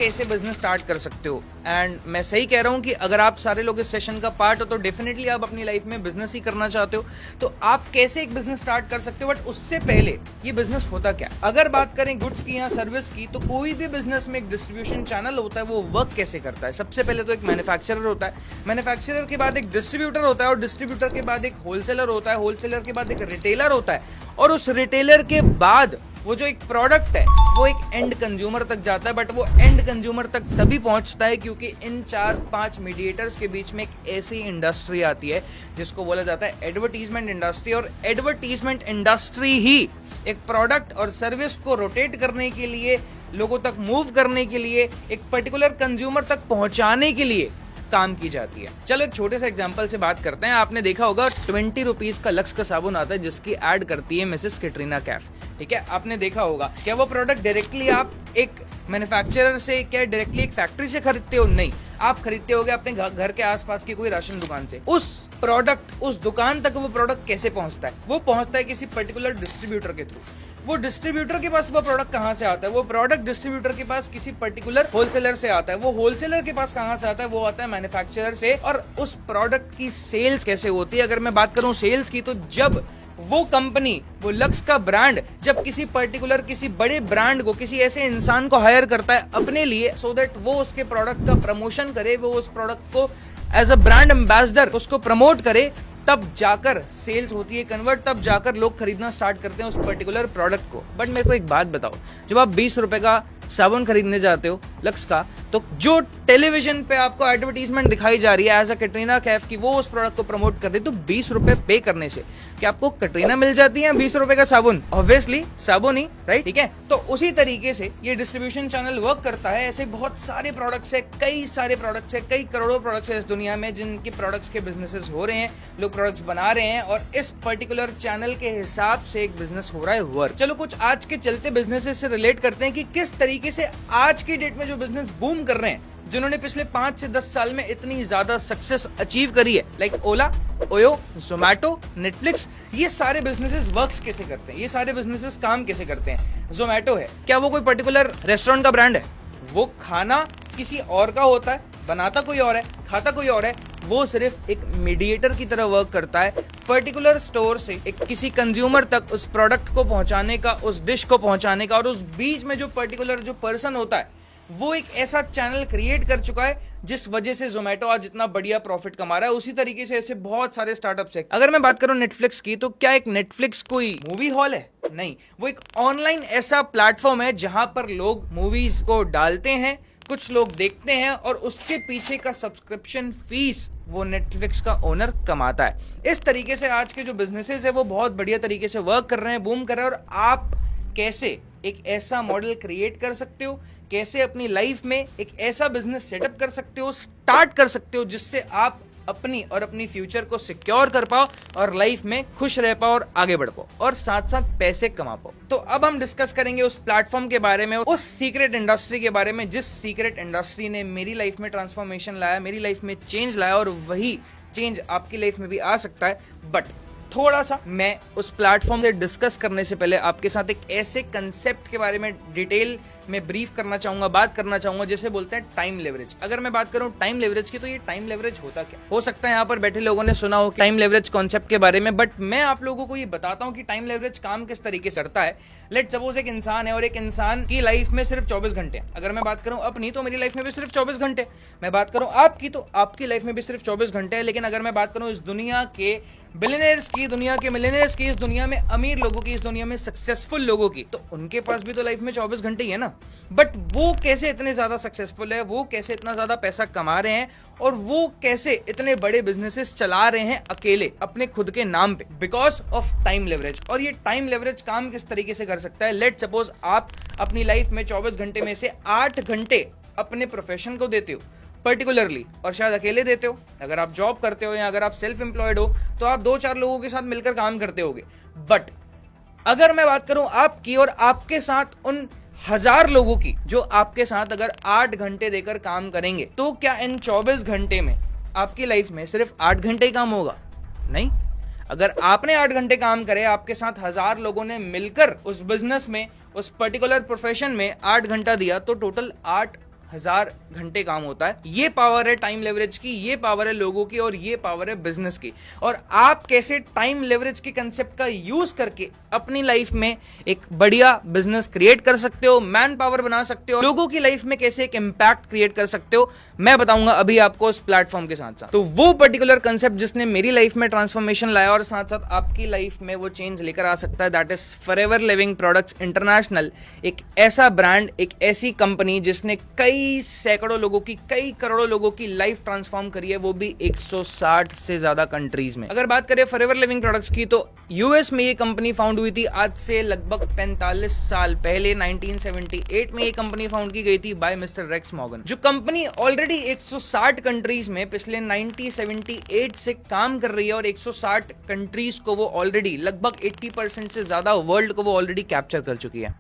कैसे business start कर सकते हो। एंड मैं सही कह रहा हूं कि अगर आप सारे लोग इस सेशन का पार्ट हो तो डेफिनेटली आप अपनी लाइफ में बिजनेस ही करना चाहते हो, तो आप कैसे एक बिजनेस स्टार्ट कर सकते हो। बट उससे पहले ये बिजनेस होता क्या। अगर बात करें गुड्स की या सर्विस की, तो कोई भी बिजनेस में एक डिस्ट्रीब्यूशन चैनल होता है, वो वर्क कैसे करता है। सबसे पहले तो एक मैन्युफैक्चरर होता है, मैन्युफैक्चरर के बाद एक डिस्ट्रीब्यूटर होता है, और डिस्ट्रीब्यूटर के बाद एक होलसेलर होता है, होलसेलर के बाद एक रिटेलर होता है, और उस रिटेलर के बाद वो जो एक प्रोडक्ट है वो एक एंड कंज्यूमर तक जाता है। बट वो एंड कंज्यूमर तक तभी पहुंचता है क्योंकि इन 4-5 मीडिएटर्स के बीच में एक ऐसी इंडस्ट्री आती है जिसको बोला जाता है एडवर्टीजमेंट इंडस्ट्री। और एडवर्टीजमेंट इंडस्ट्री ही एक प्रोडक्ट और सर्विस को रोटेट करने के लिए, लोगों तक मूव करने के लिए, एक पर्टिकुलर कंज्यूमर तक पहुंचाने के लिए काम की जाती है। चलो एक छोटे से एग्जांपल से बात करते हैं। आपने देखा होगा 20 रुपीज का लक्स का साबुन आता है जिसकी ऐड करती है मिसेस कैटरीना कैफ। ठीक है, आपने देखा होगा। क्या वो प्रोडक्ट डायरेक्टली आप एक मैन्युफैक्चरर से, क्या डायरेक्टली एक फैक्ट्री से खरीदते हो? नहीं, आप खरीदते होगे अपने घर के आसपास की कोई राशन दुकान से। उस प्रोडक्ट, उस दुकान तक वो प्रोडक्ट कैसे पहुंचता है? वो पहुंचता है किसी पर्टिकुलर डिस्ट्रीब्यूटर के थ्रू। वो डिस्ट्रीब्यूटर के पास वो प्रोडक्ट कहां से आता है? वो प्रोडक्ट डिस्ट्रीब्यूटर के पास किसी पर्टिकुलर होलसेलर से आता है। वो होलसेलर के पास कहां से आता है? वो आता है मैन्युफैक्चरर से। और उस प्रोडक्ट की सेल्स कैसे होती है? अगर मैं बात करूं सेल्स की, तो जब वो कंपनी, वो लक्स का ब्रांड जब किसी पर्टिकुलर, किसी बड़े ब्रांड को, किसी ऐसे इंसान को हायर करता है अपने लिए, सो दैट वो उसके प्रोडक्ट का प्रमोशन करे, वो उस प्रोडक्ट को एज अ ब्रांड एम्बेसडर उसको प्रमोट करे, तब जाकर सेल्स होती है कन्वर्ट, तब जाकर लोग खरीदना स्टार्ट करते हैं उस पर्टिकुलर प्रोडक्ट को। बट मेरे को एक बात बताओ, जब आप 20 रुपए का साबुन खरीदने जाते हो लक्स का, तो जो टेलीविजन पे आपको एडवर्टीजमेंट दिखाई जा रही है एज अ कैटरीना कैफ की, वो उस प्रोडक्ट को प्रमोट कर दे, तो 20 रुपए पे करने से क्या आपको कैटरीना मिल जाती है? 20 रुपए का साबुन, ऑब्वियसली साबुन ही, राइट? ठीक है, तो उसी तरीके से ये डिस्ट्रीब्यूशन चैनल वर्क करता है। ऐसे बहुत सारे प्रोडक्ट्स है, कई सारे प्रोडक्ट्स है, कई करोड़ों प्रोडक्ट्स है इस दुनिया में जिनके प्रोडक्ट्स के बिजनेसेस हो रहे हैं, लोग प्रोडक्ट्स बना रहे हैं, और इस पर्टिकुलर चैनल के हिसाब से एक बिजनेस हो रहा है वर्क। चलो कुछ आज के चलते बिजनेसेस से रिलेट करते हैं कि किस तरीके से आज की डेट में जो बिजनेस बूम कर रहे हैं, जिन्होंने पिछले 5 से 10 साल में इतनी ज्यादा सक्सेस अचीव करी है, लाइक ओला, ओयो, जोमैटो, नेटफ्लिक्स, ये सारे बिजनेसेस वर्क्स कैसे करते हैं, ये सारे बिजनेसेस काम कैसे करते हैं। जोमैटो है, क्या वो कोई पर्टिकुलर रेस्टोरेंट का ब्रांड है? वो खाना किसी और का होता है, बनाता कोई और है, खाता कोई और है। वो सिर्फ एक मीडिएटर की तरह वर्क करता है, पर्टिकुलर स्टोर से एक किसी कंज्यूमर तक उस प्रोडक्ट को पहुंचाने का, उस डिश को पहुंचाने का, और उस बीच में जो पर्टिकुलर जो पर्सन होता है, वो एक ऐसा चैनल क्रिएट कर चुका है जिस वजह से जोमेटो आज इतना बढ़िया प्रॉफिट कमा रहा है। उसी तरीके से ऐसे बहुत सारे स्टार्टअप्स है। अगर मैं बात करूं नेटफ्लिक्स की, तो क्या एक नेटफ्लिक्स कोई मूवी हॉल है? नहीं, वो एक ऑनलाइन ऐसा प्लेटफॉर्म है जहां पर लोग मूवीज को डालते हैं, कुछ लोग देखते हैं, और उसके पीछे का सब्सक्रिप्शन फीस वो नेटफ्लिक्स का ओनर कमाता है। इस तरीके से आज के जो बिजनेसेस है वो बहुत बढ़िया तरीके से वर्क कर रहे हैं, बूम कर रहे हैं। और आप कैसे एक ऐसा मॉडल क्रिएट कर सकते हो, कैसे अपनी लाइफ में एक ऐसा बिजनेस सेटअप कर सकते हो, स्टार्ट कर सकते हो, जिससे आप अपनी और अपनी फ्यूचर को सिक्योर कर पाओ और लाइफ में खुश रह पाओ और आगे बढ़ पाओ और साथ साथ पैसे कमा पाओ। तो अब हम डिस्कस करेंगे उस प्लेटफॉर्म के बारे में, उस सीक्रेट इंडस्ट्री के बारे में, जिस सीक्रेट इंडस्ट्री ने मेरी लाइफ में ट्रांसफॉर्मेशन लाया, मेरी लाइफ में चेंज लाया, और वही चेंज आपकी लाइफ में भी आ सकता है। बट थोड़ा सा मैं उस प्लेटफॉर्म से डिस्कस करने से पहले आपके साथ एक ऐसे कंसेप्ट के बारे में डिटेल में ब्रीफ करना चाहूंगा, बात करना चाहूंगा, जैसे बोलते हैं टाइम लेवरेज। अगर मैं बात करूं टाइम लेवरेज की, तो ये टाइम लेवरेज होता क्या? हो सकता है यहाँ पर बैठे लोगों ने सुना हो टाइम लेवरेज कॉन्सेप्ट के बारे में, बट मैं आप लोगों को ये बताता हूँ कि टाइम लेवरेज काम किस तरीके से करता है। लेट सपोज एक इंसान है और एक इंसान की लाइफ में सिर्फ 24 घंटे। अगर मैं बात करूं अपनी, तो मेरी लाइफ में भी सिर्फ 24 घंटे। मैं बात करूं आपकी, तो आपकी लाइफ में भी सिर्फ 24 घंटे है। लेकिन अगर मैं बात करूं इस दुनिया के बिलियनियर्स की, दुनिया के मिलियनियर्स की, इस दुनिया में अमीर लोगों की, इस दुनिया में सक्सेसफुल लोगों की, तो उनके पास भी तो लाइफ में 24 घंटे ही है ना। बट वो कैसे इतने ज्यादा सक्सेसफुल है, वो कैसे इतना ज्यादा पैसा कमा रहे हैं, और वो कैसे इतने बड़े बिजनेसेस चला रहे हैं अकेले अपने खुद के नाम पे, बिकॉज ऑफ टाइम लेवरेज। और ये टाइम लेवरेज काम किस तरीके से कर सकता है? लेट सपोज आप अपनी लाइफ में 24 घंटे में से 8 घंटे अपने प्रोफेशन को देते हो पर्टिकुलरली, और शायद अकेले देते हो। अगर आप जॉब करते हो या अगर आप सेल्फ एम्प्लॉयड हो, तो आप 2-4 लोगों के साथ मिलकर काम करते होगे। बट अगर मैं बात करूं आपकी और आपके साथ उन 1000 लोगों की जो आपके साथ अगर 8 घंटे देकर काम करेंगे, तो क्या इन 24 घंटे में आपकी लाइफ में सिर्फ 8 घंटे ही काम होगा? नहीं। अगर आपने 8 घंटे काम करे, आपके साथ 1000 लोगों ने मिलकर उस बिजनेस में, उस पर्टिकुलर प्रोफेशन में 8 घंटा दिया, तो टोटल 8 1000 घंटे काम होता है। ये पावर है टाइम लेवरेज की, ये पावर है लोगों की, और ये पावर है बिजनेस की। और आप कैसे टाइम लेवरेज के कंसेप्ट का यूज करके अपनी लाइफ में एक बढ़िया बिजनेस क्रिएट कर सकते हो, मैन पावर बना सकते हो, लोगों की लाइफ में कैसे एक इंपैक्ट क्रिएट कर सकते हो, मैं बताऊंगा अभी आपको इस प्लेटफॉर्म के साथ साथ। तो वो पर्टिकुलर कंसेप्ट जिसने मेरी लाइफ में ट्रांसफॉर्मेशन लाया और साथ साथ आपकी लाइफ में वो चेंज लेकर आ सकता है, that is forever Living products international. एक ऐसा ब्रांड, एक ऐसी कंपनी जिसने कई सैकड़ों लोगों की, कई करोड़ों लोगों की लाइफ ट्रांसफॉर्म करी है, वो भी 160 से ज्यादा कंट्रीज में। अगर बात करें फॉरएवर लिविंग प्रोडक्ट्स की, तो यूएस में ये कंपनी फाउंड हुई थी आज से लगभग 45 साल पहले। 1978 में ये कंपनी फाउंड की गई थी बाय मिस्टर रेक्स मॉर्गन। जो कंपनी ऑलरेडी 160 कंट्रीज में पिछले 1978 से काम कर रही है, और 160 कंट्रीज को वो ऑलरेडी लगभग 80% से ज्यादा वर्ल्ड को वो ऑलरेडी कैप्चर कर चुकी है।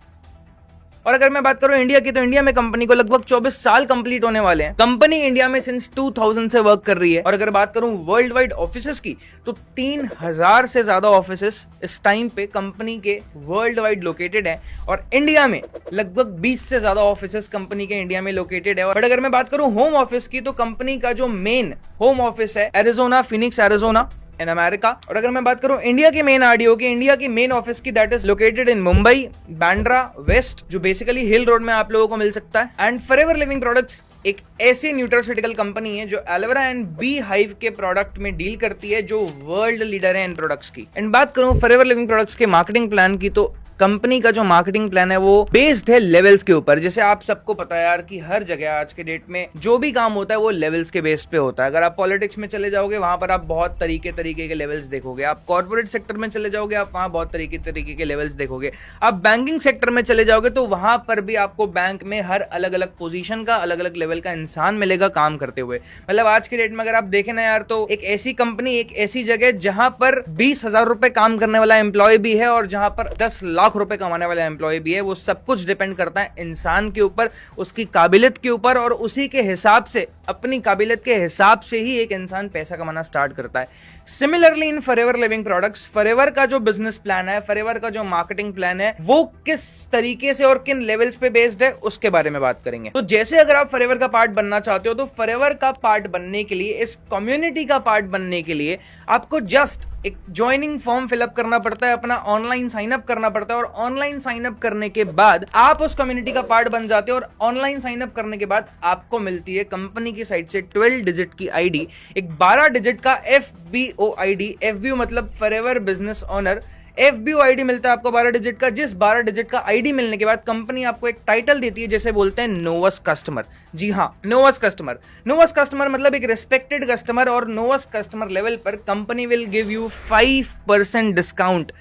और अगर मैं बात करूं इंडिया की, तो इंडिया में कंपनी को लगभग 24 साल कंप्लीट होने वाले हैं। कंपनी इंडिया में सिंस 2000 से वर्क कर रही है। और अगर बात करूं वर्ल्ड वाइड ऑफिसेस की, तो 3000 से ज्यादा ऑफिसेस इस टाइम पे कंपनी के वर्ल्ड वाइड लोकेटेड है। और इंडिया में लगभग 20 से ज्यादा ऑफिसेस कंपनी के इंडिया में लोकेटेड है। और अगर मैं बात करूं होम ऑफिस की, तो कंपनी का जो मेन होम ऑफिस है Arizona, Phoenix Arizona in America. और अगर मैं बात करूं इंडिया के मेन आरडीओ की, इंडिया की मेन ऑफिस की, that is located in Mumbai Bandra west, जो बेसिकली हिल रोड में आप लोगों को मिल सकता है। एंड फॉरएवर लिविंग प्रोडक्ट्स एक ऐसी न्यूट्रास्यूटिकल कंपनी है जो एलोवेरा एंड बी हाइव के प्रोडक्ट में डील करती है, जो वर्ल्ड लीडर है इन प्रोडक्ट्स की। एंड बात करूं फॉरएवर लिविंग प्रोडक्ट्स के मार्केटिंग प्लान की, तो कंपनी का जो मार्केटिंग प्लान है वो बेस्ड है लेवल्स के ऊपर। जैसे आप सबको पता है यार कि हर जगह आज के डेट में जो भी काम होता है वो लेवल्स के बेस पे होता है। अगर आप पॉलिटिक्स में चले जाओगे, वहां पर आप बहुत तरीके के लेवल्स देखोगे। आप कॉर्पोरेट सेक्टर में चले जाओगे, आप वहां बहुत तरीके के लेवल्स देखोगे। आप बैंकिंग सेक्टर में चले जाओगे, तो वहां पर भी आपको बैंक में हर अलग अलग पोजीशन का, अलग अलग लेवल का इंसान मिलेगा काम करते हुए। मतलब आज के डेट में अगर आप देखें ना यार, तो एक ऐसी कंपनी, एक ऐसी जगह जहां पर 20,000 रुपए काम करने वाला एम्प्लॉय भी है, और जहां पर 10 लाख रुपए कमाने वाला एम्प्लॉय भी है। वो सब कुछ डिपेंड करता है इंसान के ऊपर, उसकी काबिलियत के ऊपर, और उसी के हिसाब से, अपनी काबिलियत के हिसाब से ही एक इंसान पैसा कमाना स्टार्ट करता है। Similarly in forever Living products, forever का जो बिजनेस प्लान है, फॉरएवर का जो मार्केटिंग प्लान है, वो किस तरीके से और किन लेवल्स पे बेस्ड है उसके बारे में बात करेंगे। तो जैसे अगर आप फॉरएवर का पार्ट बनना चाहते हो, तो फॉरएवर का पार्ट बनने के लिए, इस कम्युनिटी का पार्ट बनने के लिए आपको जस्ट एक ज्वाइनिंग फॉर्म फिलअप करना पड़ता है, अपना ऑनलाइन साइन अप करना पड़ता है। और ऑनलाइन साइन अप करने के बाद आप उस कम्युनिटी का पार्ट बन जाते हो। और ऑनलाइन साइन अप करने के बाद आपको मिलती है कंपनी की साइड से 12 डिजिट की आईडी, एक 12 डिजिट का FBO आईडी। FBO मतलब forever business owner. FBO ID मिलता है आपको 12 डिजिट का, जिस 12 डिजिट का आईडी मिलने के बाद कंपनी आपको एक टाइटल देती है, जैसे बोलते हैं नोवस कस्टमर। जी हाँ, नोवस कस्टमर। नोवस कस्टमर मतलब एक रिस्पेक्टेड कस्टमर। और नोवस कस्टमर लेवल पर company will give you 5% discount,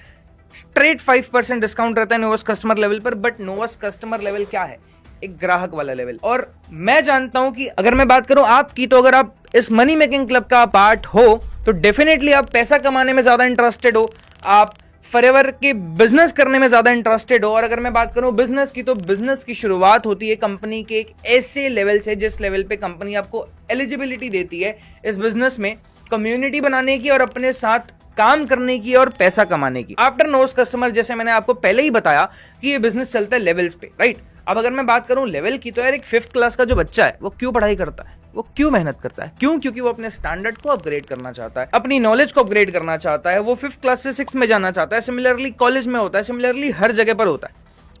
straight 5% discount रहता है नोवस कस्टमर लेवल पर। बट नोवस कस्टमर लेवल क्या है? एक ग्राहक वाला लेवल। और मैं जानता हूं कि अगर मैं बात करूं आपकी, तो अगर आप इस मनी मेकिंग क्लब का पार्ट हो, तो डेफिनेटली आप पैसा कमाने में ज्यादा इंटरेस्टेड हो, आप फॉरएवर के बिजनेस करने में ज्यादा इंटरेस्टेड हो। और अगर मैं बात करूं बिजनेस की, तो बिजनेस की शुरुआत होती है कंपनी के एक ऐसे लेवल से जिस लेवल पे कंपनी आपको एलिजिबिलिटी देती है इस बिजनेस में कम्युनिटी बनाने की, और अपने साथ काम करने की, और पैसा कमाने की। आफ्टर नोस कस्टमर, जैसे मैंने आपको पहले ही बताया कि ये बिजनेस चलता है लेवल्स पे, राइट। अब अगर मैं बात करूं लेवल की, तो यार एक 5th क्लास का जो बच्चा है वो क्यों पढ़ाई करता है, वो क्यों मेहनत करता है? क्यों? क्योंकि वो अपने स्टैंडर्ड को अपग्रेड करना चाहता है, अपनी नॉलेज को अपग्रेड करना चाहता है। वो 5th क्लास से 6th में जाना चाहता है। सिमिलरली कॉलेज में होता है, सिमिलरली हर जगह पर होता है,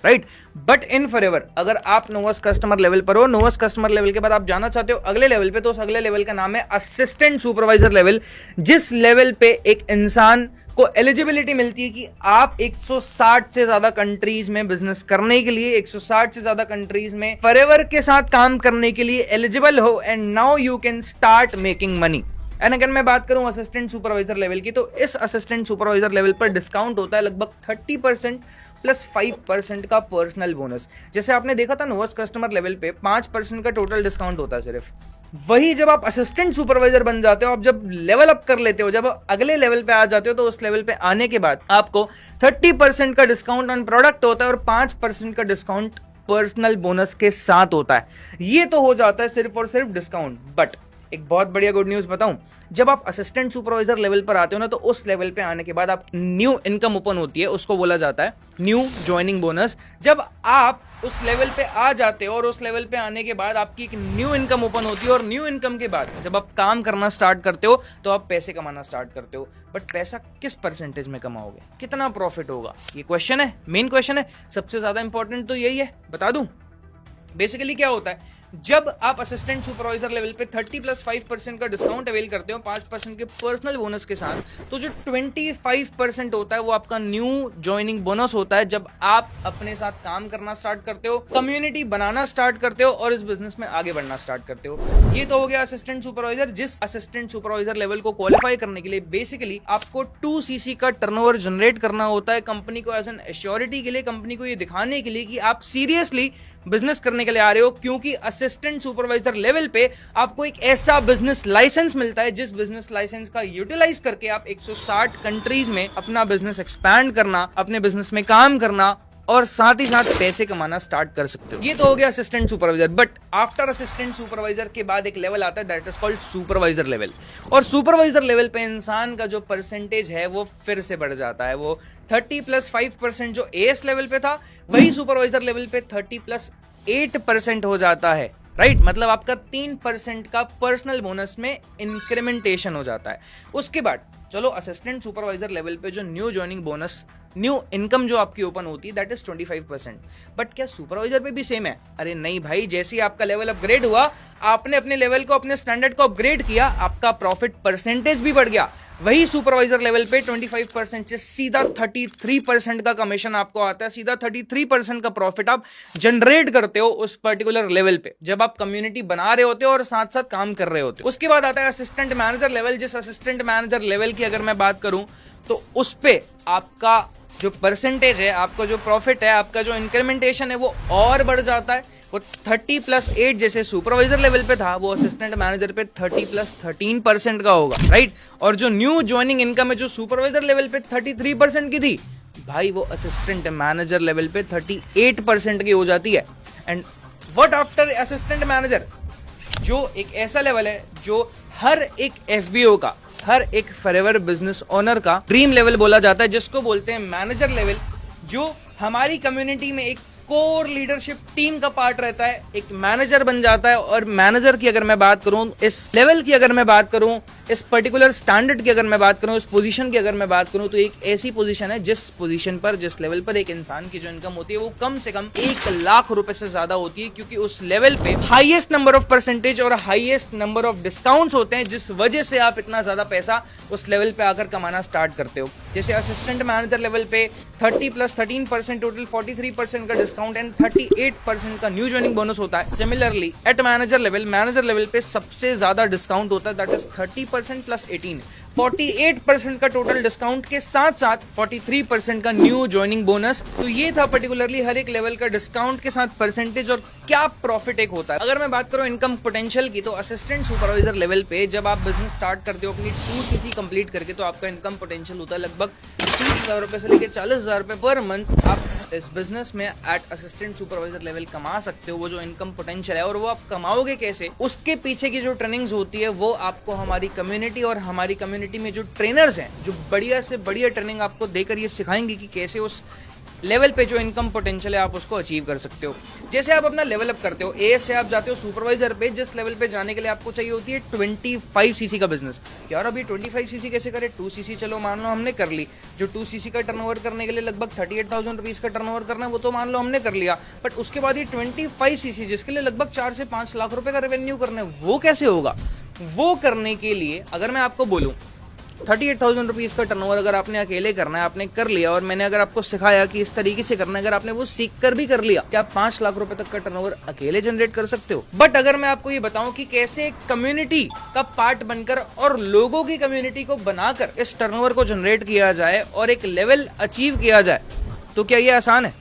राइट। बट इन फॉरएवर अगर आप नोवस कस्टमर लेवल पर हो, नोवस कस्टमर लेवल के बाद आप जाना चाहते हो अगले लेवल पे, तो उस अगले लेवल का नाम है असिस्टेंट सुपरवाइजर लेवल, जिस लेवल पे एक इंसान को एलिजिबिलिटी मिलती है कि आप 160 से ज्यादा कंट्रीज में बिजनेस करने के लिए, 160 से ज्यादा कंट्रीज में फॉरएवर के साथ काम करने के लिए एलिजिबल हो, and now you can start making money. And अगर मैं बात करूं असिस्टेंट सुपरवाइजर लेवल की, तो इस असिस्टेंट सुपरवाइजर लेवल पर डिस्काउंट होता है लगभग 30% प्लस 5% का पर्सनल बोनस। जैसे आपने देखा था नोवस कस्टमर लेवल पे 5% का टोटल डिस्काउंट होता है सिर्फ। वही जब आप असिस्टेंट सुपरवाइजर बन जाते हो, आप जब लेवल अप कर लेते हो, जब अगले लेवल पे आ जाते हो, तो उस लेवल पे आने के बाद आपको 30% का डिस्काउंट ऑन प्रोडक्ट होता है, और 5% का डिस्काउंट पर्सनल बोनस के साथ होता है। ये तो हो जाता है सिर्फ और सिर्फ डिस्काउंट। बट एक बहुत बढ़िया गुड न्यूज बताऊं, जब आप असिस्टेंट सुपरवाइजर लेवल पर आते हो ना, तो उस लेवल पे आने के बाद आप न्यू इनकम ओपन होती है, उसको बोला जाता है न्यू ज्वाइनिंग बोनस। जब आप उस लेवल पे आ जाते हो और उस लेवल पे आने के बाद आपकी एक न्यू इनकम ओपन होती है, और न्यू इनकम के बाद जब आप काम करना स्टार्ट करते हो तो आप पैसे कमाना स्टार्ट करते हो। बट पैसा किस परसेंटेज में कमाओगे, कितना प्रॉफिट होगा, ये क्वेश्चन है, मेन क्वेश्चन है, सबसे ज्यादा इंपॉर्टेंट तो यही है। बता दूं बेसिकली क्या होता है, जब आप असिस्टेंट सुपरवाइजर लेवल पे 30 + 5% का डिस्काउंट अवेल करते हो 5% के पर्सनल बोनस के साथ, तो जो 25% होता है वो आपका न्यू ज्वाइनिंग बोनस होता है जब आप अपने साथ काम करना स्टार्ट करते हो, कम्युनिटी बनाना स्टार्ट करते हो और इस बिजनेस में आगे बढ़ना स्टार्ट करते हो। ये तो हो गया असिस्टेंट सुपरवाइजर। जिस असिस्टेंट सुपरवाइजर लेवल को क्वालिफाई करने के लिए बेसिकली आपको 2 cc का टर्नओवर जनरेट करना होता है कंपनी को, एज एन एश्योरिटी के लिए, कंपनी को ये दिखाने के लिए कि आप सीरियसली बिजनेस करने के लिए आ रहे हो, क्योंकि असिस्टेंट सुपरवाइजर लेवल पे आपको एक ऐसा बिजनेस लाइसेंस मिलता है जिस बिजनेस लाइसेंस का यूटिलाइज करके आप 160 कंट्रीज में अपना बिजनेस एक्सपैंड करना, अपने बिजनेस में काम करना और साथ ही साथ पैसे कमाना स्टार्ट कर सकते हो। ये तो हो गया assistant supervisor. But after assistant supervisor के बाद एक लेवल आता है that is called supervisor level, और सुपरवाइजर लेवल पे इंसान का जो परसेंटेज है वो फिर से बढ़ जाता है। वो 30 + 5% जो एएस लेवल पे था, वही सुपरवाइजर लेवल पे 30 + 8% हो जाता है, राइट? मतलब आपका 3% का पर्सनल बोनस में इंक्रीमेंटेशन हो जाता है। उसके बाद चलो असिस्टेंट सुपरवाइजर लेवल पे जो new joining bonus, new income जो आपकी ओपन होती है दैट इज 25%। बट क्या सुपरवाइजर पे भी सेम है? अरे नहीं भाई, जैसे ही आपका लेवल अपग्रेड हुआ, आपने अपने लेवल को, अपने स्टैंडर्ड को अपग्रेड किया, आपका प्रॉफिट परसेंटेज भी बढ़ गया। वही सुपरवाइजर लेवल पे 25% से सीधा 33% का कमीशन आपको आता है, सीधा 33% का प्रॉफिट आप जनरेट करते हो उस पर्टिकुलर लेवल पे, जब आप कम्युनिटी बना रहे होते हो और साथ साथ काम कर रहे होते हो। उसके बाद आता है असिस्टेंट मैनेजर लेवल। जिस असिस्टेंट मैनेजर लेवल की अगर मैं बात करूं तो उस पे आपका जो परसेंटेज है, आपका जो प्रॉफिट है, आपका जो इंक्रीमेंटेशन है वो और बढ़ जाता है। वो 30 + 8 जैसे सुपरवाइजर लेवल पे था, वो असिस्टेंट मैनेजर पे 30 + 13% का होगा, राइट? और जो न्यू ज्वाइनिंग इनकम है जो सुपरवाइजर लेवल पे 33% की थी, भाई वो असिस्टेंट मैनेजर लेवल पे 38% की हो जाती है। And what after assistant manager, जो एक ऐसा लेवल है जो हर एक एफबीओ का, हर एक फॉरएवर बिजनेस ओनर का ड्रीम लेवल बोला जाता है, जिसको बोलते हैं मैनेजर लेवल, जो हमारी कम्युनिटी में एक कोर लीडरशिप टीम का पार्ट रहता है, एक मैनेजर बन जाता है। और मैनेजर की अगर मैं बात करूं, इस लेवल की अगर मैं बात करूं, इस पर्टिकुलर स्टैंडर्ड की अगर मैं बात करूं, इस पोजीशन की अगर मैं बात करूं, तो एक ऐसी पोजीशन है जिस पोजीशन पर, जिस लेवल पर एक इंसान की जो इनकम होती है वो कम से कम 1 लाख रुपए से ज्यादा होती है, क्योंकि उस लेवल पे हाईएस्ट नंबर ऑफ परसेंटेज और हाईएस्ट नंबर ऑफ डिस्काउंट्स होते हैं, जिस वजह से आप इतना ज्यादा पैसा उस लेवल पे आकर कमाना स्टार्ट करते हो। जैसे असिस्टेंट मैनेजर लेवल पे 30 + 13% टोटल 43% का डिस्काउंट एंड 38% का न्यू ज्वाइनिंग बोनस होता है। सिमिलरली एट मैनेजर लेवल पे सबसे ज्यादा डिस्काउंट होता है, दैट इज 30% + 18, 48% का टोटल डिस्काउंट के साथ साथ 43% का न्यू ज्वाइनिंग बोनस। तो ये था पर्टिकुलरली हर एक लेवल का डिस्काउंट के साथ परसेंटेज और क्या प्रॉफिट एक होता है। अगर मैं बात करूं इनकम पोटेंशियल की, तो असिस्टेंट सुपरवाइजर लेवल पे जब आप बिजनेस स्टार्ट करते हो अपनी 2 cc कंप्लीट करके, तो आपका इनकम पोटेंशियल होता है लगभग 30,000 रुपए से लेकर 40,000 रुपए पर मंथ आप इस बिजनेस में एट असिस्टेंट सुपरवाइजर लेवल कमा सकते हो। वो जो इनकम पोटेंशियल है, और वो आप कमाओगे कैसे, उसके पीछे की जो ट्रेनिंग्स होती है वो आपको हमारी कम्युनिटी और हमारी कम्युनिटी में जो ट्रेनर्स हैं, जो बढ़िया से बढ़िया ट्रेनिंग आपको देकर ये सिखाएंगे कि कैसे उस लेवल पे जो इनकम पोटेंशियल है आप उसको अचीव कर सकते हो। जैसे आप अपना लेवल अप करते हो, एएस से आप जाते हो सुपरवाइजर पे, जिस लेवल पे जाने के लिए आपको चाहिए होती है 25 cc का बिजनेस। यार अभी 25 cc कैसे करे? 2 cc चलो मान लो हमने कर ली, जो 2 cc का टर्नओवर करने के लिए लगभग 38,000 रुपीज का टर्नओवर करना है वो तो मान लो हमने कर लिया, बट उसके बाद ये 25 cc जिसके लिए लगभग 4 से 5 लाख रुपए का रेवेन्यू करना है, वो कैसे होगा? वो करने के लिए अगर मैं आपको बोलूं 38,000 रुपीज का टर्नओवर अगर आपने अकेले करना है, आपने कर लिया, और मैंने अगर आपको सिखाया कि इस तरीके से करना है, अगर आपने वो सीख कर भी कर लिया, क्या आप 5 लाख रुपए तक का टर्नओवर अकेले जनरेट कर सकते हो? बट अगर मैं आपको ये बताऊं कि कैसे एक कम्युनिटी का पार्ट बनकर और लोगों की कम्युनिटी को बनाकर इस टर्नओवर को जनरेट किया जाए और एक लेवल अचीव किया जाए, तो क्या ये आसान है?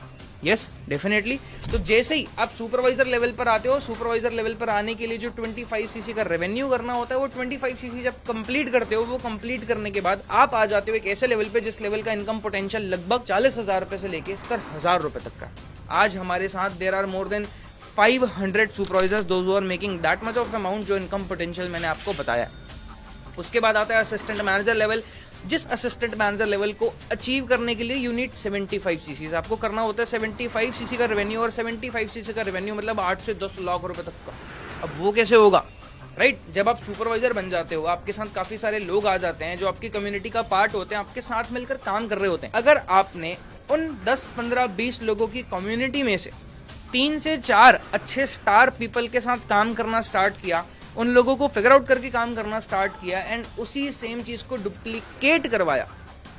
Yes, definitely. तो जैसे ही आप सुपरवाइजर लेवल पर आते हो, सुपरवाइजर लेवल पर आने के लिए जो 25 cc का रेवेन्यू करना होता है, वो 25 cc जब कंप्लीट करते हो, वो कंप्लीट करने के बाद आप आ जाते हो एक ऐसे लेवल पे जिस लेवल का इनकम पोटेंशियल लगभग 40,000 रुपए से लेके 70,000 रुपए तक का। आज हमारे साथ there are more than 500 supervisors those who are making that much of amount, जो इनकम पोटेंशियल मैंने आपको बताया। उसके बाद आता है असिस्टेंट मैनेजर लेवल। जिस असिस्टेंट मैनेजर लेवल को अचीव करने के लिए यू नीड 75 सीसी, आपको करना होता है 75 सीसी का रेवेन्यू, और 75 सीसी का रेवेन्यू मतलब 8 से 10 लाख रुपए तक का। अब वो कैसे होगा, राइट? जब आप सुपरवाइजर बन जाते हो, आपके साथ काफी सारे लोग आ जाते हैं जो आपकी कम्युनिटी का पार्ट होते हैं, आपके साथ मिलकर काम कर रहे होते हैं। अगर आपने उन 10, 15, 20 लोगों की कम्युनिटी में से 3 से 4 अच्छे स्टार पीपल के साथ काम करना स्टार्ट किया, उन लोगों को फिगर आउट करके काम करना स्टार्ट किया, एंड उसी सेम चीज को डुप्लीकेट करवाया,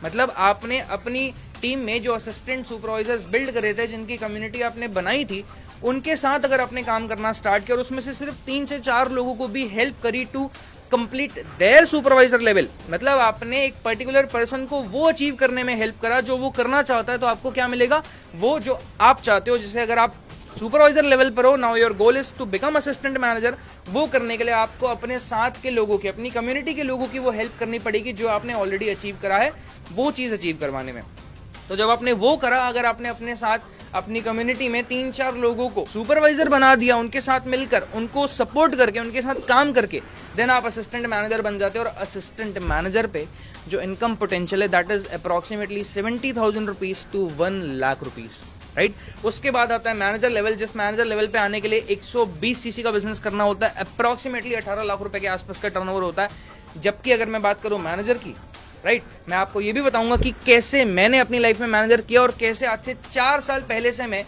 मतलब आपने अपनी टीम में जो असिस्टेंट सुपरवाइजर्स बिल्ड करे थे, जिनकी कम्युनिटी आपने बनाई थी, उनके साथ अगर आपने काम करना स्टार्ट किया और उसमें से सिर्फ 3 से 4 लोगों को भी हेल्प करी to complete their supervisor level, मतलब आपने एक पर्टिकुलर पर्सन को वो अचीव करने में हेल्प करा जो वो करना चाहता है, तो आपको क्या मिलेगा, वो जो आप चाहते हो। जैसे अगर आप सुपरवाइजर लेवल पर हो, now your goal is to become assistant manager, वो करने के लिए आपको अपने साथ के लोगों की, अपनी कम्युनिटी के लोगों की वो हेल्प करनी पड़ेगी जो आपने ऑलरेडी अचीव करा है, वो चीज अचीव करवाने में। तो जब आपने वो करा, अगर आपने अपने साथ अपनी कम्युनिटी में 3-4 लोगों को सुपरवाइजर बना दिया, उनके साथ मिलकर, उनको सपोर्ट करके, उनके साथ काम करके, देन आप असिस्टेंट मैनेजर बन जाते हो। और असिस्टेंट मैनेजर पे जो इनकम पोटेंशियल है that is approximately 70,000 rupees to 1 lakh rupees, right? उसके बाद आता है मैनेजर लेवल। जिस मैनेजर लेवल पे आने के लिए 120 सीसी का बिजनेस करना होता है, अप्रॉक्सीमेटली 18 लाख रुपए के आसपास का टर्नओवर होता है। जबकि अगर मैं बात करूं मैनेजर की, राइट, मैं आपको ये भी बताऊंगा कि कैसे मैंने अपनी लाइफ में मैनेजर किया और कैसे आज से 4 साल पहले से मैं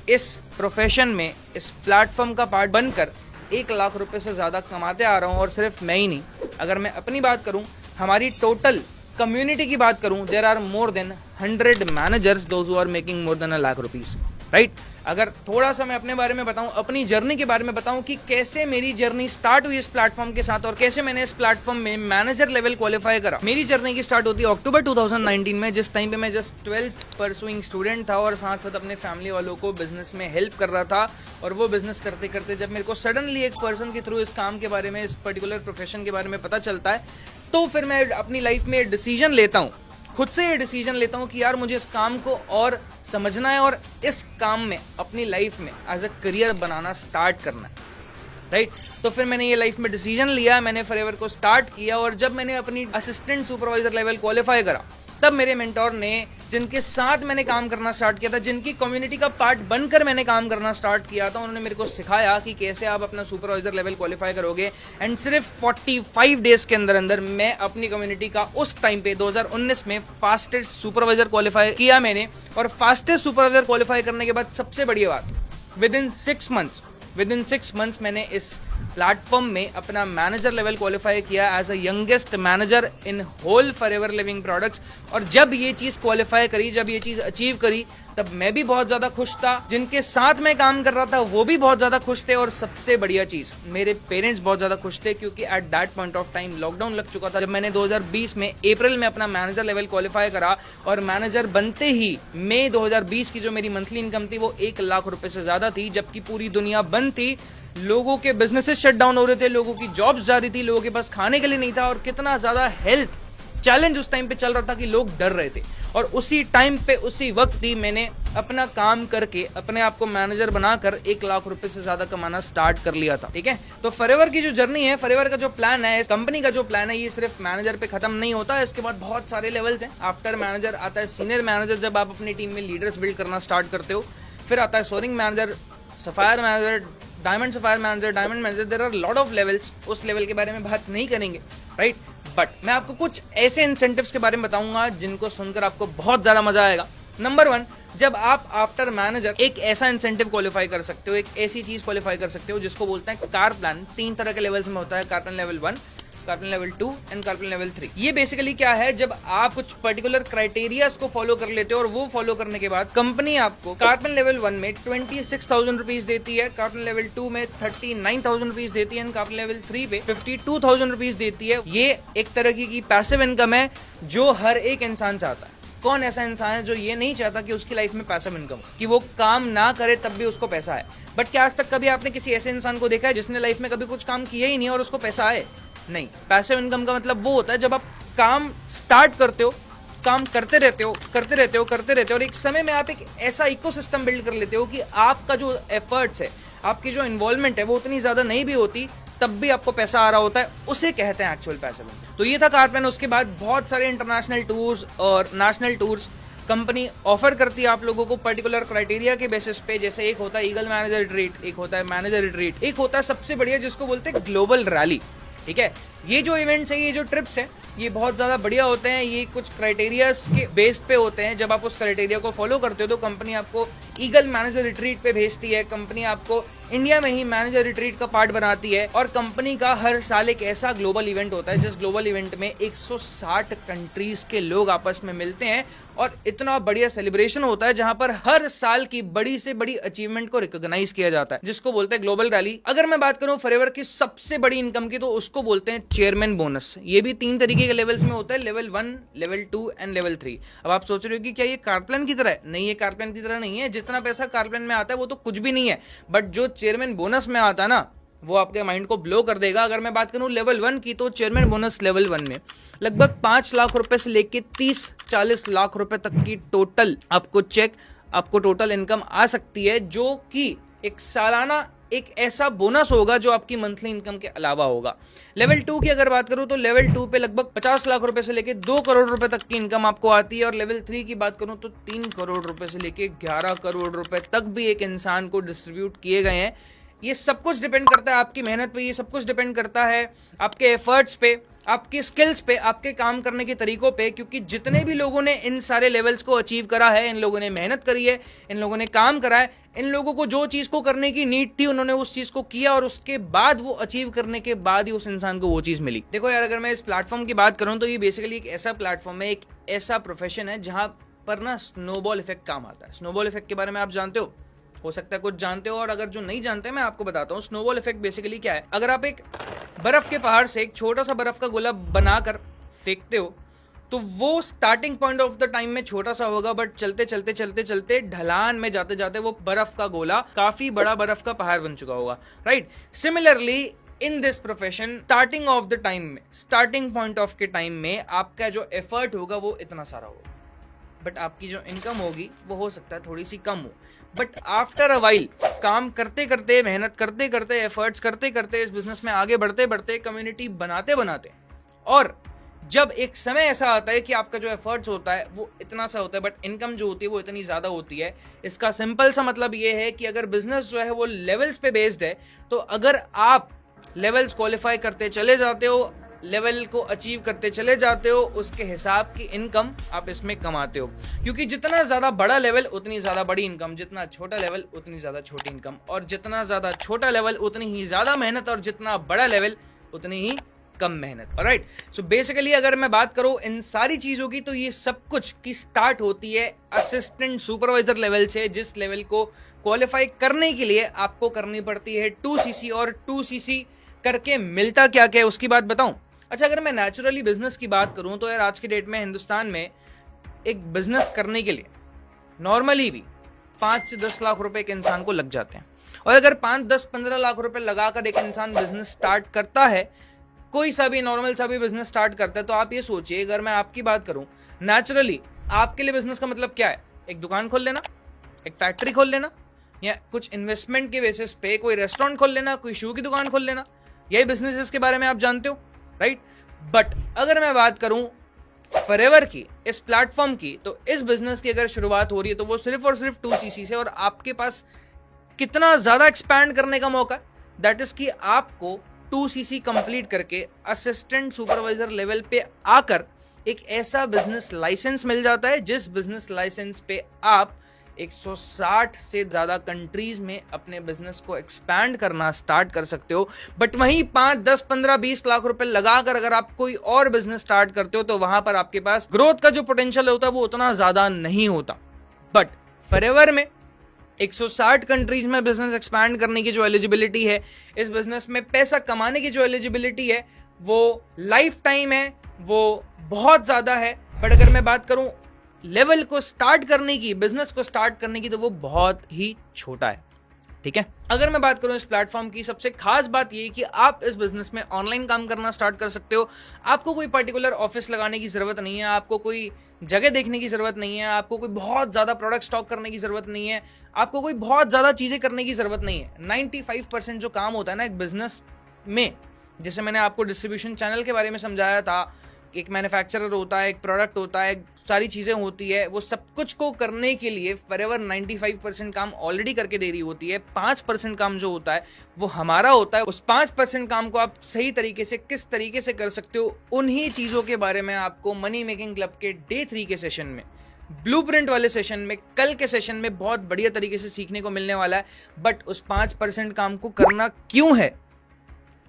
इस प्रोफेशन में, इस प्लेटफॉर्म का पार्ट बनकर 1 लाख रुपए से ज्यादा कमाते आ रहा हूं। और सिर्फ मैं ही नहीं, अगर मैं अपनी बात करूं, हमारी टोटल कम्युनिटी की बात करूं, there are more than 100 managers those who are making more than 1 lakh rupees, right? अगर थोड़ा सा मैं अपने बारे में बताऊं, अपनी जर्नी के बारे में बताऊं कि कैसे मेरी जर्नी स्टार्ट हुई इस प्लेटफॉर्म के साथ और कैसे मैंने इस प्लेटफॉर्म में मैनेजर लेवल क्वालिफाई करा। मेरी जर्नी की स्टार्ट होती है अक्टूबर 2019 में, जिस टाइम पे मैं जस्ट 12th परसुइंग स्टूडेंट था और साथ साथ अपने फैमिली वालों को बिजनेस में हेल्प कर रहा था। और वो बिजनेस करते करते जब मेरे को सडनली एक पर्सन के थ्रू इस काम के बारे में, इस पर्टिकुलर प्रोफेशन के बारे में पता चलता है, तो फिर मैं अपनी लाइफ में डिसीजन लेता हूँ, खुद से ये डिसीजन लेता हूँ कि यार मुझे इस काम को और समझना है और इस काम में अपनी लाइफ में एज अ करियर बनाना स्टार्ट करना है, राइट? तो फिर मैंने ये लाइफ में डिसीजन लिया, मैंने फॉरएवर को स्टार्ट किया। और जब मैंने अपनी असिस्टेंट सुपरवाइजर लेवल क्वालिफाई करा, तब मेरे मेंटोर ने, जिनके साथ मैंने काम करना स्टार्ट किया था, जिनकी कम्युनिटी का पार्ट बनकर मैंने काम करना स्टार्ट किया था, उन्होंने मेरे को सिखाया कि कैसे आप अपना सुपरवाइजर लेवल क्वालिफाई करोगे। एंड सिर्फ 45 डेज के अंदर अंदर मैं अपनी कम्युनिटी का उस टाइम पे 2019 में फास्टेस्ट सुपरवाइजर क्वालिफाई किया मैंने। और फास्टेस्ट सुपरवाइजर क्वालिफाई करने के बाद सबसे बड़ी बात, विद इन 6 मंथ्स मैंने इस प्लेटफॉर्म में अपना मैनेजर लेवल क्वालिफाई किया as a youngest manager in whole Forever Living Products. और जब ये चीज क्वालिफाई करी, जब ये चीज अचीव करी, तब मैं भी बहुत ज्यादा खुश था, जिनके साथ मैं काम कर रहा था वो भी बहुत ज्यादा खुश थे, और सबसे बढ़िया चीज, मेरे पेरेंट्स बहुत ज्यादा खुश थे, क्योंकि at that point of time lockdown लग चुका था। जब मैंने 2020 में अप्रैल में अपना मैनेजर लेवल क्वालिफाई करा, और मैनेजर बनते ही मई 2020 की जो मेरी मंथली इनकम थी वो 1 लाख रुपए से ज्यादा थी। जबकि पूरी दुनिया बंद थी, लोगों के बिजनेसेस शट डाउन हो रहे थे, लोगों की जॉब्स जा रही थी, लोगों के पास खाने के लिए नहीं था, और कितना ज्यादा हेल्थ चैलेंज उस टाइम पे चल रहा था कि लोग डर रहे थे। और उसी टाइम पे, उसी वक्त ही मैंने अपना काम करके अपने आप को मैनेजर बनाकर 1 लाख रुपए से ज्यादा कमाना स्टार्ट कर लिया था, ठीक है? तो फॉरएवर की जो जर्नी है, फॉरएवर का जो प्लान है, इस कंपनी का जो प्लान है, ये सिर्फ मैनेजर पे खत्म नहीं होता है। इसके बाद बहुत सारे लेवल्स हैं। आफ्टर मैनेजर आता है सीनियर मैनेजर, जब आप अपनी टीम में लीडर्स बिल्ड करना स्टार्ट करते हो। फिर आता है soaring manager, sapphire manager, diamond sapphire manager, diamond manager. There are lot of levels, उस लेवल के बारे में बात नहीं करेंगे, राइट? बट मैं आपको कुछ ऐसे इंसेंटिव्स के बारे में बताऊंगा जिनको सुनकर आपको बहुत ज्यादा मजा आएगा। नंबर 1, जब आप आफ्टर मैनेजर एक ऐसा इंसेंटिव क्वालिफाई कर सकते हो, एक ऐसी चीज क्वालिफाई कर सकते हो जिसको बोलते हैं कार प्लान। 3 तरह के लेवल्स में होता है, car plan level 1, car plan level 2 and car plan level 3। ये बेसिकली क्या है, जब आप कुछ पर्टिकुलर क्राइटेरियाज को फॉलो कर लेते हो, और वो फॉलो करने के बाद कंपनी आपको कार प्लान लेवल 1 में 26,000 रुपीज देती है, कार प्लान लेवल 2 में 39,000 रुपीज देती है, कार प्लान लेवल 3 पे 52,000 रुपीज देती है। ये एक तरह की पैसिव इनकम है जो हर एक इंसान चाहता है। कौन ऐसा इंसान है जो ये नहीं चाहता कि उसकी लाइफ में पैसिव इनकम हो, कि वो काम ना करे तब भी उसको पैसा आए? बट क्या आज तक कभी आपने किसी ऐसे इंसान को देखा है जिसने लाइफ में कभी कुछ काम किया ही नहीं और उसको पैसा आए? नहीं। पैसिव इनकम का मतलब वो होता है जब आप काम स्टार्ट करते हो, काम करते रहते हो, और एक समय में आप एक ऐसा इकोसिस्टम बिल्ड कर लेते हो कि आपका जो एफर्ट्स है, आपकी जो इन्वॉल्वमेंट है वो उतनी ज्यादा नहीं भी होती, तब भी आपको पैसा आ रहा होता है, उसे कहते हैं एक्चुअल पैसे बनना। तो ये था कारप्लान। उसके बाद बहुत सारे इंटरनेशनल टूर्स और नेशनल टूर्स कंपनी ऑफर करती है आप लोगों को पर्टिकुलर क्राइटेरिया के बेसिस पे। जैसे एक होता है ईगल मैनेजर रिट्रीट, एक होता है मैनेजर रिट्रीट, एक होता है सबसे बढ़िया जिसको बोलते हैं ग्लोबल रैली। ठीक है, ये जो इवेंट्स है, ये जो ट्रिप्स है, ये बहुत ज्यादा बढ़िया होते हैं। ये कुछ क्राइटेरियाज के बेस पे होते हैं। जब आप उस क्राइटेरिया को फॉलो करते हो तो कंपनी आपको ईगल मैनेजर रिट्रीट पे भेजती है, कंपनी आपको इंडिया में ही मैनेजर रिट्रीट का पार्ट बनाती है। और कंपनी का हर साल एक ऐसा ग्लोबल इवेंट होता है जिस ग्लोबल इवेंट में 160 कंट्रीज के लोग आपस में मिलते हैं और इतना बढ़िया सेलिब्रेशन होता है जहां पर हर साल की बड़ी से बड़ी अचीवमेंट को रिकॉग्नाइज किया जाता है, जिसको बोलते हैं ग्लोबल रैली। अगर मैं बात करूं फॉरएवर की सबसे बड़ी इनकम की, तो उसको बोलते हैं चेयरमैन बोनस। ये भी 3 तरीके के लेवल्स में होता है, लेवल 1, लेवल 2 एंड लेवल 3। अब आप सोच रहे हो कि क्या ये कारप्लान की तरह है? नहीं, ये कारप्लान की तरह नहीं है। जितना पैसा कारप्लान में आता है वो तो कुछ भी नहीं है, बट जो चेयरमैन बोनस में आता है ना, वो आपके माइंड को ब्लो कर देगा। अगर मैं बात करूं लेवल 1 की, तो चेयरमैन बोनस लेवल 1 में लगभग 5 लाख रुपए से लेके 30-40 लाख रुपए तक की टोटल आपको टोटल इनकम आ सकती है, जो कि एक सालाना एक ऐसा बोनस होगा जो आपकी मंथली इनकम के अलावा होगा। लेवल 2 की अगर बात करूं तो लेवल 2 पे लगभग 50 लाख रुपए से लेके 2 करोड़ रुपए तक की इनकम आपको आती है। और लेवल 3 की बात करूं तो 3 करोड़ रुपए से लेके 11 करोड़ रुपए तक भी एक इंसान को डिस्ट्रीब्यूट किए गए हैं। ये सब कुछ डिपेंड करता है आपकी मेहनत पे, ये सब कुछ डिपेंड करता है आपके एफर्ट्स पे, आपके स्किल्स पे, आपके काम करने के तरीकों पे। क्योंकि जितने भी लोगों ने इन सारे लेवल्स को अचीव करा है, इन लोगों ने मेहनत करी है, इन लोगों ने काम करा है, इन लोगों को जो चीज़ को करने की नीड थी उन्होंने उस चीज़ को किया और उसके बाद वो अचीव करने के बाद ही उस इंसान को वो चीज़ मिली। देखो यार, अगर मैं इस प्लेटफॉर्म की बात करूँ तो ये बेसिकली एक ऐसा प्लेटफॉर्म है, एक ऐसा प्रोफेशन है जहाँ पर ना स्नोबॉल इफेक्ट काम आता है। स्नोबॉल इफेक्ट के बारे में आप जानते हो सकता है कुछ जानते हो, और अगर जो नहीं जानते मैं आपको बताता हूँ। स्नोबॉल इफेक्ट बेसिकली क्या है? अगर आप एक बर्फ के पहाड़ से एक छोटा सा बर्फ का गोला बनाकर फेंकते हो, तो वो starting point of the time में छोटा सा होगा, बट चलते चलते चलते चलते ढलान में जाते जाते वो बर्फ का गोला काफी बड़ा बर्फ का पहाड़ बन चुका होगा, right? Similarly in this profession, starting of the time में, स्टार्टिंग पॉइंट ऑफ के टाइम में आपका जो एफर्ट होगा वो इतना सारा होगा, बट आपकी जो इनकम होगी वो हो सकता है थोड़ी सी कम हो। बट आफ्टर अ वाइल, काम करते करते, मेहनत करते करते, एफर्ट्स करते करते, इस बिजनेस में आगे बढ़ते बढ़ते, कम्युनिटी बनाते बनाते, और जब एक समय ऐसा आता है कि आपका जो एफर्ट्स होता है वो इतना सा होता है बट इनकम जो होती है वो इतनी ज़्यादा होती है। इसका सिंपल सा मतलब ये है कि अगर बिजनेस जो है वो लेवल्स पे बेस्ड है, तो अगर आप लेवल्स क्वालिफाई करते चले जाते हो, लेवल को अचीव करते चले जाते हो, उसके हिसाब की इनकम आप इसमें कमाते हो। क्योंकि जितना ज़्यादा बड़ा लेवल उतनी ज़्यादा बड़ी इनकम, जितना छोटा लेवल उतनी ज़्यादा छोटी इनकम, और जितना ज़्यादा छोटा लेवल उतनी ही ज़्यादा मेहनत, और जितना बड़ा लेवल उतनी ही कम मेहनत। ऑलराइट, सो बेसिकली अगर मैं बात करूं इन सारी चीज़ों की, तो ये सब कुछ की स्टार्ट होती है असिस्टेंट सुपरवाइजर लेवल से, जिस लेवल को क्वालिफाई करने के लिए आपको करनी पड़ती है 2cc। और 2cc करके मिलता क्या क्या है उसकी बात बताऊं? अच्छा, अगर मैं नेचुरली बिजनेस की बात करूं तो यार आज के डेट में हिंदुस्तान में एक बिजनेस करने के लिए नॉर्मली भी 5 से 10 लाख रुपए एक इंसान को लग जाते हैं। और अगर 5, 10, 15 लाख रुपए लगाकर एक इंसान बिजनेस स्टार्ट करता है, कोई सा भी नॉर्मल सा भी बिजनेस स्टार्ट करता है, तो आप ये सोचिए, अगर मैं आपकी बात करूं, नेचुरली आपके लिए बिजनेस का मतलब क्या है? एक दुकान खोल लेना, एक फैक्ट्री खोल लेना, या कुछ इन्वेस्टमेंट के बेसिस पे कोई रेस्टोरेंट खोल लेना, कोई शू की दुकान खोल लेना। यही बिजनेस के बारे में आप जानते हो, राइट? बट अगर मैं बात करूं फॉरएवर की, इस प्लेटफॉर्म की, तो इस बिजनेस की अगर शुरुआत हो रही है तो वो सिर्फ और सिर्फ 2cc से। और आपके पास कितना ज्यादा एक्सपैंड करने का मौका, दैट इज कि आपको 2cc कंप्लीट करके असिस्टेंट सुपरवाइजर लेवल पे आकर एक ऐसा बिजनेस लाइसेंस मिल जाता है, जिस बिजनेस लाइसेंस पे आप 160 से ज़्यादा कंट्रीज में अपने बिजनेस को एक्सपैंड करना स्टार्ट कर सकते हो। बट वहीं 5, 10, 15, 20 लाख रुपए लगाकर अगर आप कोई और बिजनेस स्टार्ट करते हो, तो वहां पर आपके पास ग्रोथ का जो पोटेंशियल होता है वो उतना ज़्यादा नहीं होता। बट फॉरएवर में 160 कंट्रीज में बिजनेस एक्सपैंड करने की जो एलिजिबिलिटी है, इस बिजनेस में पैसा कमाने की जो एलिजिबिलिटी है, वो लाइफ टाइम है, वो बहुत ज़्यादा है। बट अगर मैं बात करूं लेवल को स्टार्ट करने की, बिजनेस को स्टार्ट करने की, तो वो बहुत ही छोटा है। ठीक है, अगर मैं बात करूं इस प्लेटफॉर्म की, सबसे खास बात ये कि आप इस बिजनेस में ऑनलाइन काम करना स्टार्ट कर सकते हो। आपको कोई पर्टिकुलर ऑफिस लगाने की जरूरत नहीं है, आपको कोई जगह देखने की जरूरत नहीं है, आपको कोई बहुत ज्यादा प्रोडक्ट स्टॉक करने की जरूरत नहीं है, आपको कोई बहुत ज्यादा चीजें करने की जरूरत नहीं है। 95% जो काम होता है ना एक बिजनेस में, जैसे मैंने आपको डिस्ट्रीब्यूशन चैनल के बारे में समझाया था, एक मैन्युफैक्चरर होता है, एक प्रोडक्ट होता है, सारी चीज़ें होती है, वो सब कुछ को करने के लिए फॉरएवर 95% काम ऑलरेडी करके दे रही होती है। 5% काम जो होता है वो हमारा होता है। उस 5% काम को आप सही तरीके से किस तरीके से कर सकते हो, उन्हीं चीज़ों के बारे में आपको मनी मेकिंग क्लब के डे 3 के सेशन में, ब्लूप्रिंट वाले सेशन में, कल के सेशन में बहुत बढ़िया तरीके से सीखने को मिलने वाला है। बट उस 5% काम को करना क्यों है,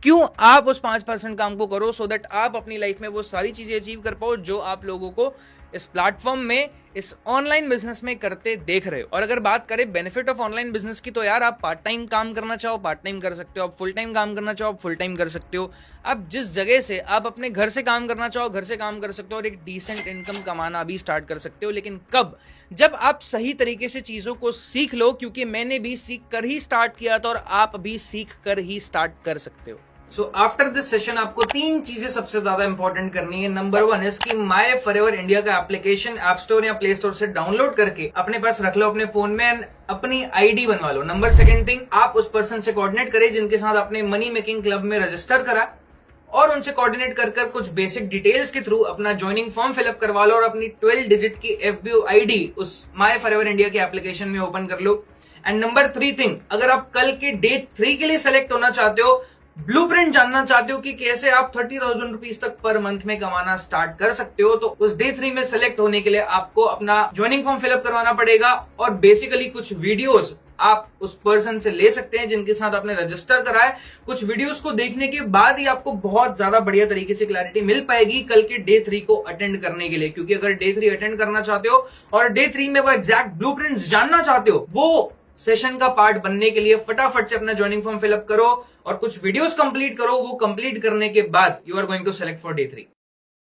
क्यों आप उस 5% काम को करो, सो दैट आप अपनी लाइफ में वो सारी चीजें अचीव कर पाओ जो आप लोगों को इस प्लेटफॉर्म में, इस ऑनलाइन बिजनेस में करते देख रहे हो। और अगर बात करें बेनिफिट ऑफ ऑनलाइन बिजनेस की, तो यार आप पार्ट टाइम काम करना चाहो पार्ट टाइम कर सकते हो, आप फुल टाइम काम करना चाहो आप फुल टाइम कर सकते हो। आप जिस जगह से आप अपने घर से काम करना चाहो घर से काम कर सकते हो और एक डिसेंट इनकम कमाना भी स्टार्ट कर सकते हो। लेकिन कब? जब आप सही तरीके से चीजों को सीख लो, क्योंकि मैंने भी सीख कर ही स्टार्ट किया था और आप भी सीख कर ही स्टार्ट कर सकते हो। सो आफ्टर दिस सेशन आपको 3 चीजें सबसे ज्यादा इंपॉर्टेंट करनी है। नंबर 1 इज कि माय फॉरएवर इंडिया का एप्लीकेशन ऐप स्टोर या प्ले स्टोर से डाउनलोड करके अपने पास रख लो अपने फोन में एंड अपनी आईडी बनवा लो। नंबर 2 थिंग, आप उस पर्सन से कोऑर्डिनेट करें जिनके साथ आपने मनी मेकिंग क्लब में रजिस्टर करा, और उनसे कोऑर्डिनेट कर कुछ बेसिक डिटेल्स के थ्रू अपना ज्वाइनिंग फॉर्म फिलअप करवा लो और अपनी 12 डिजिट की एफबीओ आईडी उस माय फॉरएवर इंडिया के एप्लीकेशन में ओपन कर लो। एंड नंबर 3 थिंग, अगर आप कल के डे 3 के लिए सेलेक्ट होना चाहते हो, ब्लूप्रिंट जानना चाहते हो कि कैसे आप 30,000 रुपीज तक पर मंथ में कमाना स्टार्ट कर सकते हो, तो उस डे 3 में सेलेक्ट होने के लिए आपको अपना ज्वाइनिंग फॉर्म फिलअप करवाना पड़ेगा और बेसिकली कुछ वीडियोस आप उस पर्सन से ले सकते हैं जिनके साथ आपने रजिस्टर करा है। कुछ वीडियोस को देखने के बाद ही आपको बहुत ज्यादा बढ़िया तरीके से क्लैरिटी मिल पाएगी कल के डे 3 को अटेंड करने के लिए। क्योंकि अगर डे 3 अटेंड करना चाहते हो और डे 3 में वो एग्जैक्ट ब्लूप्रिंट्स जानना चाहते हो, वो सेशन का पार्ट बनने के लिए फटाफट से अपना ज्वाइनिंग फॉर्म फिलअप करो और कुछ वीडियोस कंप्लीट करो। वो कंप्लीट करने के बाद you are going to select for day 3।